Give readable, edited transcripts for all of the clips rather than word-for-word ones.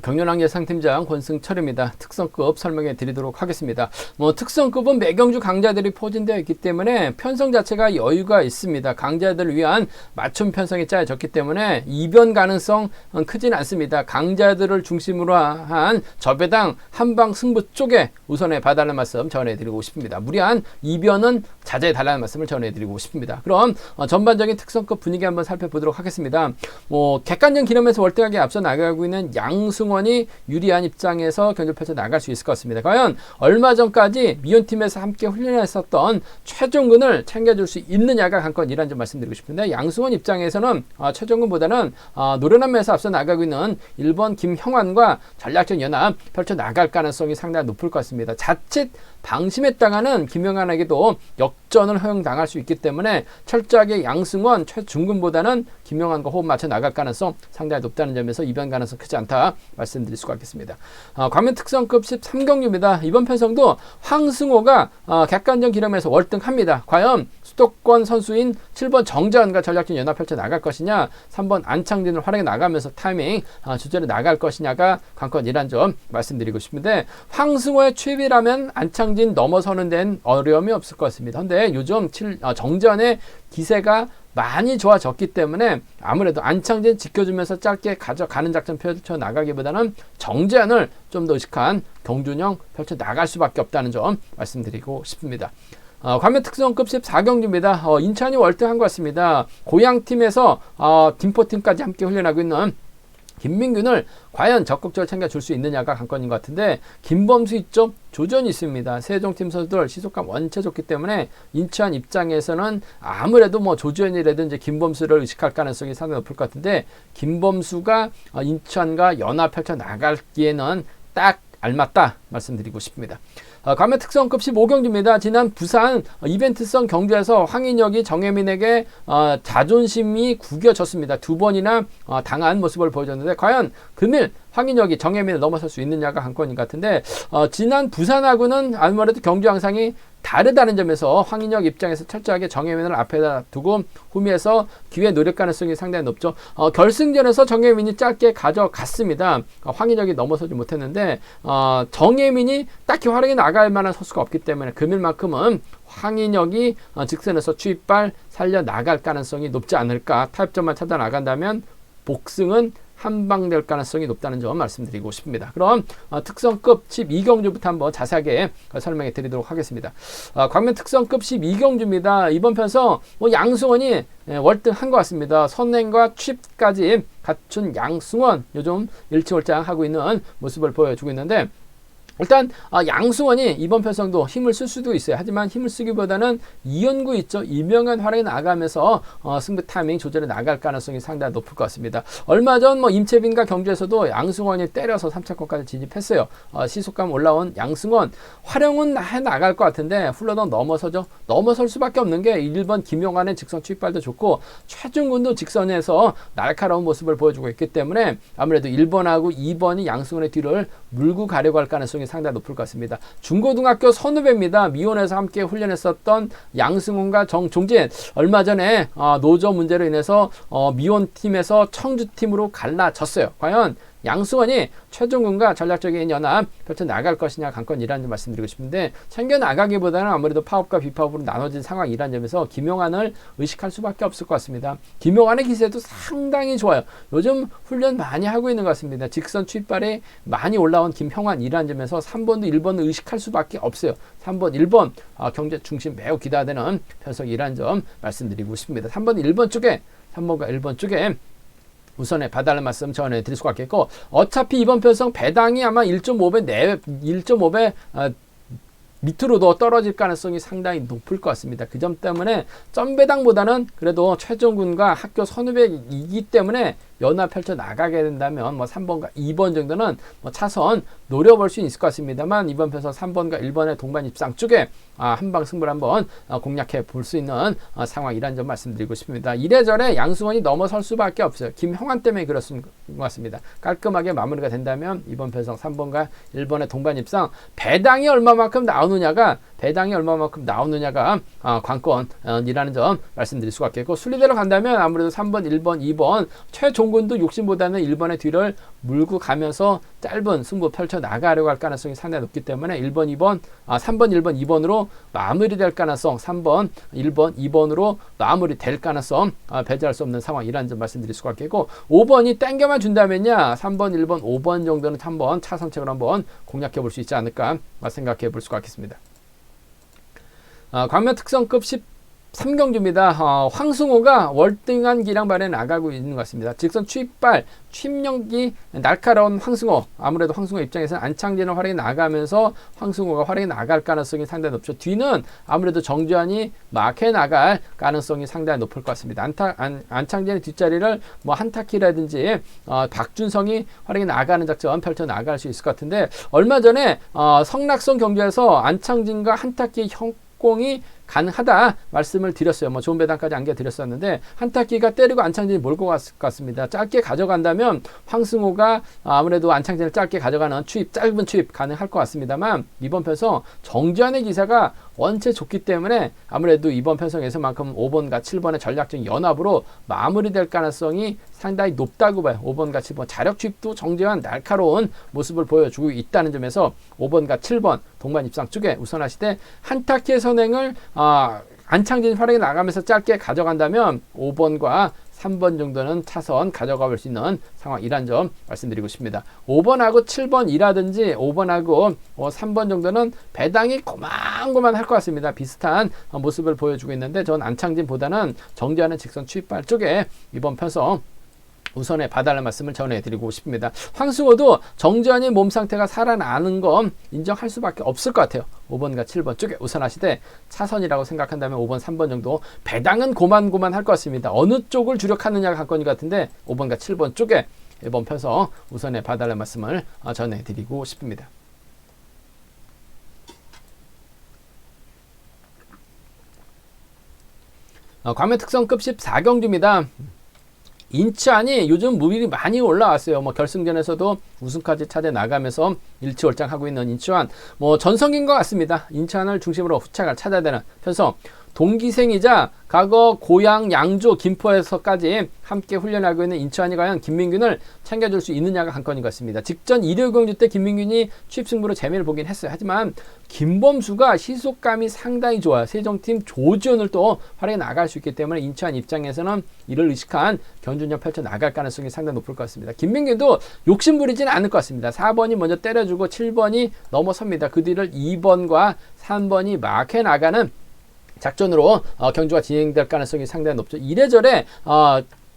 경륜왕 예상팀장 권승철입니다. 특성급 설명해 드리도록 하겠습니다. 특성급은 매경주 강자들이 포진되어 있기 때문에 편성 자체가 여유가 있습니다. 강자들을 위한 맞춤 편성이 짜여졌기 때문에 이변 가능성 크진 않습니다. 강자들을 중심으로 한 저배당 한방 승부 쪽에 우선해 봐달라는 말씀 전해드리고 싶습니다. 무리한 이변은 자제해달라는 말씀을 전해드리고 싶습니다. 그럼 전반적인 특성급 분위기 한번 살펴보도록 하겠습니다. 객관적 기념에서 월등하게 앞서 나가고 있는 양승원이 유리한 입장에서 경기를 펼쳐 나갈 수 있을 것 같습니다. 과연 얼마 전까지 미혼팀에서 함께 훈련했었던 최종근을 챙겨줄 수 있느냐가 관건이라는 점 말씀드리고 싶은데, 양승원 입장에서는 최종근보다는 노련한 면에서 앞서 나가고 있는 1번 김형환과 전략적 연합 펼쳐 나갈 가능성이 상당히 높을 것 같습니다. 자칫 방심했다가는 김영환에게도 역전을 허용당할 수 있기 때문에 철저하게 양승원, 최중근보다는 김영환과 호흡 맞춰 나갈 가능성 상당히 높다는 점에서 이변 가능성 크지 않다 말씀드릴 수가 있겠습니다. 광면 특성급 13경주입니다. 이번 편성도 황승호가 객관적 기념에서 월등합니다. 과연 수도권 선수인 7번 정재환과 전략적 연합 펼쳐 나갈 것이냐, 3번 안창진을 활용해 나가면서 타이밍 주제로 나갈 것이냐가 관건이란 점 말씀드리고 싶은데, 황승호의 취입이라면 안창진 넘어서는 데는 어려움이 없을 것 같습니다. 그런데 요즘 정재환의 기세가 많이 좋아졌기 때문에 아무래도 안창진 지켜주면서 짧게 가져가는 작전 펼쳐 나가기보다는 정재환을 좀 더 의식한 경준형 펼쳐 나갈 수밖에 없다는 점 말씀드리고 싶습니다. 광면 특성급 14경주입니다. 인천이 월등한 것 같습니다. 고향팀에서 김포팀까지 함께 훈련하고 있는 김민균을 과연 적극적으로 챙겨줄 수 있느냐가 관건인 것 같은데, 김범수 있죠? 조전이 있습니다. 세종팀 선수들 시속감 원체 좋기 때문에 인천 입장에서는 아무래도 조전이라든지 김범수를 의식할 가능성이 상당히 높을 것 같은데, 김범수가 인천과 연합 펼쳐 나갈기에는 딱 알맞다 말씀드리고 싶습니다. 광면 특성급 15경주입니다. 지난 부산 이벤트성 경주에서 황인혁이 정혜민에게 자존심이 구겨졌습니다. 두 번이나 당한 모습을 보여줬는데, 과연 금일 황인혁이 정혜민을 넘어설 수 있느냐가 관건인 것 같은데, 지난 부산하고는 아무래도 경주 양상이 다르다는 점에서 황인혁 입장에서 철저하게 정혜민을 앞에다 두고 후미에서 기회 노릴 가능성이 상당히 높죠. 결승전에서 정혜민이 짧게 가져갔습니다. 황인혁이 넘어서지 못했는데, 정혜민이 딱히 활용해 나갈 만한 선수가 없기 때문에 금일만큼은 황인혁이 직선에서 추입발 살려 나갈 가능성이 높지 않을까. 타협점만 찾아 나간다면 복승은 한방될 가능성이 높다는 점 말씀드리고 싶습니다. 그럼 특성급 12경주부터 한번 자세하게 설명해 드리도록 하겠습니다. 광면 특성급 12경주입니다. 이번 편성 양승원이 월등한 것 같습니다. 선행과 취입까지 갖춘 양승원, 요즘 일치월장하고 있는 모습을 보여주고 있는데, 일단 양승원이 이번 편성도 힘을 쓸 수도 있어요. 하지만 힘을 쓰기보다는 이연구 있죠. 이명현 활약에 나가면서 승부 타이밍 조절해 나갈 가능성이 상당히 높을 것 같습니다. 얼마 전 임채빈과 경주에서도 양승원이 때려서 3차권까지 진입했어요. 시속감 올라온 양승원 활용은 해 나갈 것 같은데 훌러덩 넘어서죠. 넘어설 수밖에 없는 게 1번 김용환의 직선 추입발도 좋고 최중근도 직선에서 날카로운 모습을 보여주고 있기 때문에 아무래도 1번하고 2번이 양승원의 뒤를 물고 가려고 할 가능성이 상당히 높을 것 같습니다. 중고등학교 선후배입니다. 미혼에서 함께 훈련했었던 양승훈과 정종진, 얼마 전에 노조 문제로 인해서 미혼팀에서 청주팀으로 갈라졌어요. 과연 양승원이 최종근과 전략적인 연합 펼쳐 나갈 것이냐 관건이라는 점 말씀드리고 싶은데, 챙겨 나가기보다는 아무래도 파업과 비파업으로 나눠진 상황이라는 점에서 김용환을 의식할 수밖에 없을 것 같습니다. 김용환의 기세도 상당히 좋아요. 요즘 훈련 많이 하고 있는 것 같습니다. 직선 추입발에 많이 올라온 김형환이라는 점에서 3번도 1번을 의식할 수밖에 없어요. 3번, 1번 경제 중심 매우 기대되는 편성이라는 점 말씀드리고 싶습니다. 3번, 1번 쪽에 3번과 1번 쪽에 우선에 봐달라는 말씀 전해드릴 수가 있겠고, 어차피 이번 편성 배당이 아마 1.5배 밑으로도 떨어질 가능성이 상당히 높을 것 같습니다. 그 점 때문에 점배당보다는 그래도 최종근과 학교 선후배이기 때문에 연합 펼쳐 나가게 된다면 3번과 2번 정도는 차선 노려볼 수 있을 것 같습니다만, 이번 편성 3번과 1번의 동반 입상 쪽에 한방 승부를 한번 공략해 볼 수 있는 상황이란 점 말씀드리고 싶습니다. 이래저래 양승원이 넘어설 수밖에 없어요. 김형환 때문에 그렇습니다. 깔끔하게 마무리가 된다면 이번 편성 3번과 1번의 동반 입상, 배당이 얼마만큼 나오느냐가 관건이라는 점 말씀드릴 수가 있겠고, 순리대로 간다면 아무래도 3번, 1번, 2번 최종 김범군도 욕심보다는 1번의 뒤를 물고 가면서 짧은 승부 펼쳐 나가려고 할 가능성이 상당히 높기 때문에 1번, 2번, 3번, 1번, 2번으로 마무리될 가능성, 3번, 1번, 2번으로 마무리될 가능성 배제할 수 없는 상황이라는 점 말씀드릴 수가 있겠고 5번이 땡겨만 준다면요 3번, 1번, 5번 정도는 한번 차선책으로 한번 공략해 볼 수 있지 않을까 생각해 볼 수가 있겠습니다. 광명 특성급 13경주입니다. 황승호가 월등한 기량 발에 나가고 있는 것 같습니다. 직선 추입발, 추입력이 날카로운 황승호. 아무래도 황승호 입장에서는 안창진을 활용해 나가면서 황승호가 활용해 나갈 가능성이 상당히 높죠. 뒤는 아무래도 정주환이 막해 나갈 가능성이 상당히 높을 것 같습니다. 안창진의 뒷자리를 뭐 한타키라든지 박준성이 활용해 나가는 작전 펼쳐 나갈 수 있을 것 같은데 얼마 전에 성낙선 경주에서 안창진과 한타키 공이 가능하다 말씀을 드렸어요. 뭐 좋은 배당까지 안겨드렸었는데 한타키가 때리고 안창진이 몰고 갔을 것 같습니다. 짧게 가져간다면 황승호가 아무래도 안창진을 짧게 가져가는 짧은 추입 가능할 것 같습니다만 이번 편성 정주환의 기사가 원체 좋기 때문에 아무래도 이번 편성에서만큼 5번과 7번의 전략적 연합으로 마무리될 가능성이 상당히 높다고 봐요. 5번과 7번 자력 추입도 정주환 날카로운 모습을 보여주고 있다는 점에서 5번과 7번 동반 입상 쪽에 우선하시되 한타키의 선행을 안창진 활약이 나가면서 짧게 가져간다면 5번과 3번 정도는 차선 가져가 볼 수 있는 상황이란 점 말씀드리고 싶습니다. 5번하고 7번이라든지 5번하고 3번 정도는 배당이 고만고만 할 것 같습니다. 비슷한 모습을 보여주고 있는데 전 안창진보다는 정지하는 직선 추입발 쪽에 이번 편성 우선에 봐달라는 말씀을 전해드리고 싶습니다. 황승호도 정주환의 몸 상태가 살아나는 건 인정할 수밖에 없을 것 같아요. 5번과 7번 쪽에 우선하시되 차선이라고 생각한다면 5번, 3번 정도 배당은 고만고만 할 것 같습니다. 어느 쪽을 주력하느냐가 관건이 같은데 5번과 7번 쪽에 이번 편성 우선에 봐달라는 말씀을 전해드리고 싶습니다. 광명 특성급 14경주입니다. 인천이 요즘 무빙이 많이 올라왔어요. 뭐 결승전에서도 우승까지 차지해 나가면서 일치월장하고 있는 인천. 뭐 전성기인 것 같습니다. 인천을 중심으로 후착을 찾아야 되는 편성. 동기생이자 과거 고향 양조 김포에서까지 함께 훈련하고 있는 인천이 과연 김민균을 챙겨줄 수 있느냐가 관건인 것 같습니다. 직전 1회 경주 때 김민균이 취입승부로 재미를 보긴 했어요. 하지만 김범수가 시속감이 상당히 좋아요. 세종팀 조지훈을 또 활용해 나갈 수 있기 때문에 인천 입장에서는 이를 의식한 견준력 펼쳐 나갈 가능성이 상당히 높을 것 같습니다. 김민균도 욕심 부리지는 않을 것 같습니다. 4번이 먼저 때려주고 7번이 넘어섭니다. 그 뒤를 2번과 3번이 막해 나가는 작전으로 경주가 진행될 가능성이 상당히 높죠. 이래저래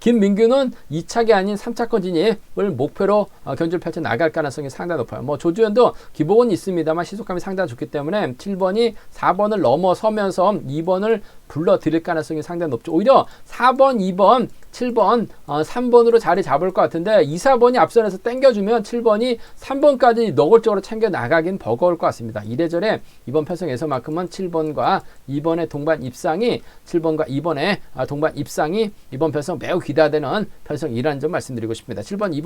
김민규는 2차가 아닌 3차권 진입을 목표로 견주를 펼쳐 나갈 가능성이 상당히 높아요. 뭐 조주현도 기복은 있습니다만 시속감이 상당히 좋기 때문에 7번이 4번을 넘어서면서 2번을 불러들일 가능성이 상당히 높죠. 오히려 4번, 2번, 7번, 3번으로 자리 잡을 것 같은데 2, 4번이 앞선에서 땡겨주면 7번이 3번까지 노골적으로 챙겨 나가긴 버거울 것 같습니다. 이래저래 이번 편성에서만큼은 7번과 2번의 동반 입상이 7번과 2번의 동반 입상이 이번 편성 매우 기대되는 편성이라는 점 말씀드리고 싶습니다. 7번,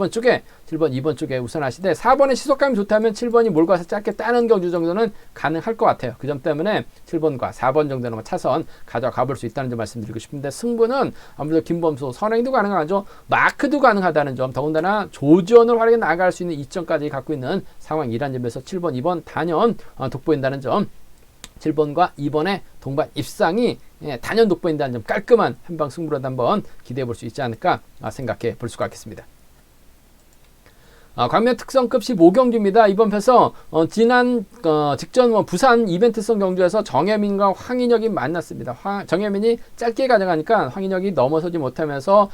2번 쪽에 우선하시되 4번의 시속감이 좋다면 7번이 몰고 와서 짧게 따는 경주 정도는 가능할 것 같아요. 그 점 때문에 7번과 4번 정도는 차선 가져가 볼 수 있다는 점 말씀드리고 싶은데 승부는 아무래도 김범수 선행도 가능하죠. 마크도 가능하다는 점 더군다나 조지원을 활용해 나갈 수 있는 이점까지 갖고 있는 상황이라는 점에서 7번, 2번 단연 돋보인다는 점 7번과 2번의 동반 입상이 단연 돋보인다는 점 깔끔한 한방 승부로 한번 기대해 볼 수 있지 않을까 생각해 볼 수가 있겠습니다. 광명 특성급 15경주입니다. 이번 편성 지난 직전 부산 이벤트성 경주에서 정혜민과 황인혁이 만났습니다. 정혜민이 짧게 가져가니까 황인혁이 넘어서지 못하면서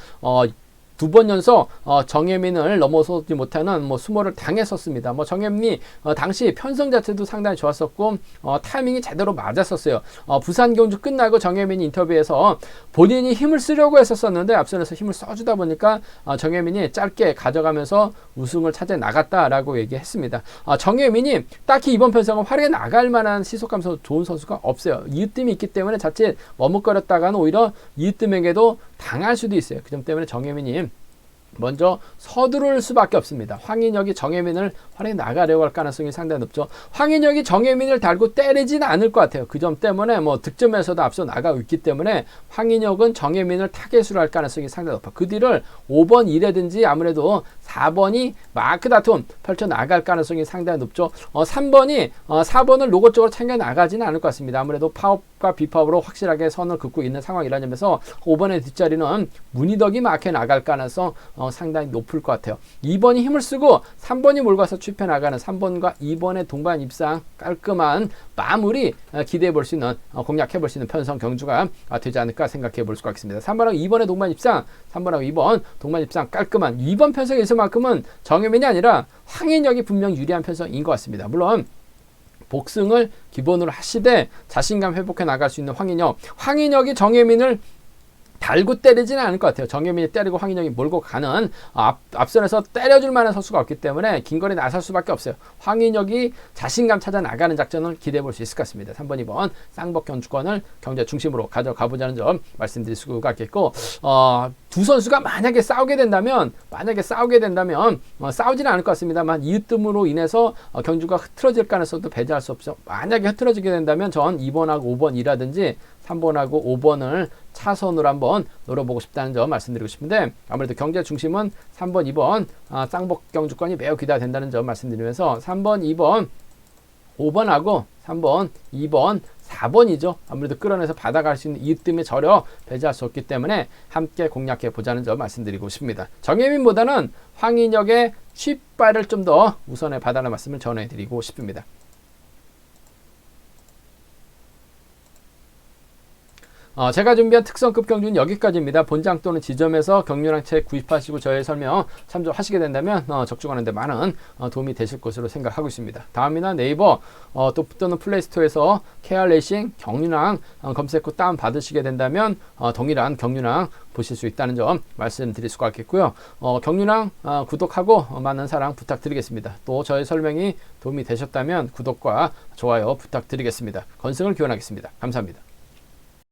두 번 연속 정혜민을 넘어서지 못하는 수모를 당했었습니다. 정혜민이 당시 편성 자체도 상당히 좋았었고 타이밍이 제대로 맞았었어요. 부산 경주 끝나고 정혜민이 인터뷰에서 본인이 힘을 쓰려고 했었는데 앞선에서 힘을 써주다 보니까 정혜민이 짧게 가져가면서 우승을 찾아 나갔다라고 얘기했습니다. 정혜민이 딱히 이번 편성은 활약해 나갈 만한 시속감 좋은 선수가 없어요. 이으뜸이 있기 때문에 자칫 머뭇거렸다가는 오히려 이으뜸에게도 당할 수도 있어요. 그 점 때문에 정혜민이 먼저 서두를 수밖에 없습니다. 황인혁이 정혜민을 활에 나가려고 할 가능성이 상당히 높죠. 황인혁이 정혜민을 달고 때리지는 않을 것 같아요. 그 점 때문에 뭐 득점에서도 앞서 나가고 있기 때문에 황인혁은 정혜민을 타겟으로 할 가능성이 상당히 높아. 그 뒤를 5번 1이라든지 아무래도 4번이 마크 다툼 펼쳐 나갈 가능성이 상당히 높죠. 3번이 4번을 로고 쪽으로 챙겨 나가지는 않을 것 같습니다. 아무래도 파업과 비파업으로 확실하게 선을 긋고 있는 상황이라는 점에서 5번의 뒷자리는 문희덕이 마크에 나갈 가능성 상당히 높을 것 같아요. 2번이 힘을 쓰고 3번이 몰고 와서 취패 나가는 3번과 2번의 동반 입상 깔끔한 마무리 기대해 볼 수 있는 공략해 볼 수 있는 편성 경주가 되지 않을까 생각해 볼 수가 있습니다. 3번하고 2번의 동반 입상 3번하고 2번 동반 입상 깔끔한 2번 편성에 있을만큼은 정혜민이 아니라 황인혁이 분명 유리한 편성인 것 같습니다. 물론 복승을 기본으로 하시되 자신감 회복해 나갈 수 있는 황인혁이 정혜민을 달고 때리지는 않을 것 같아요. 정혜민이 때리고 황인혁이 몰고 가는 앞선에서 때려줄 만한 선수가 없기 때문에 긴 거리 나설 수밖에 없어요. 황인혁이 자신감 찾아 나가는 작전을 기대해 볼 수 있을 것 같습니다. 3번, 2번 쌍복 경주권을 경제 중심으로 가져가 보자는 점 말씀드릴 수가 있겠고 두 선수가 만약에 싸우게 된다면 싸우지는 않을 것 같습니다만 이윽뜸으로 인해서 경주가 흐트러질 가능성도 배제할 수 없죠. 만약에 흐트러지게 된다면 전 2번하고 5번이라든지 3번하고 5번을 차선으로 한번 노려보고 싶다는 점 말씀드리고 싶은데 아무래도 경제 중심은 3번, 2번 쌍복 경주권이 매우 기대가 된다는 점 말씀드리면서 3번, 2번, 5번하고 3번, 2번, 4번이죠. 아무래도 끌어내서 받아갈 수 있는 이뜸의 저력 배제할 수 없기 때문에 함께 공략해 보자는 점 말씀드리고 싶습니다. 정혜민보다는 황인혁의 쉽발을 좀 더 우선에 봐달라는 말씀을 전해드리고 싶습니다. 제가 준비한 특성급 경주는 여기까지입니다. 본장 또는 지점에서 경륜랑 책 구입하시고 저의 설명 참조하시게 된다면 적중하는 데 많은 도움이 되실 것으로 생각하고 있습니다. 다음이나 네이버 또는 플레이스토어에서 KR레이싱 경륜랑 검색 후 다운받으시게 된다면 동일한 경륜랑 보실 수 있다는 점 말씀드릴 수가 있겠고요. 경륜랑 구독하고 많은 사랑 부탁드리겠습니다. 또 저의 설명이 도움이 되셨다면 구독과 좋아요 부탁드리겠습니다. 건승을 기원하겠습니다. 감사합니다.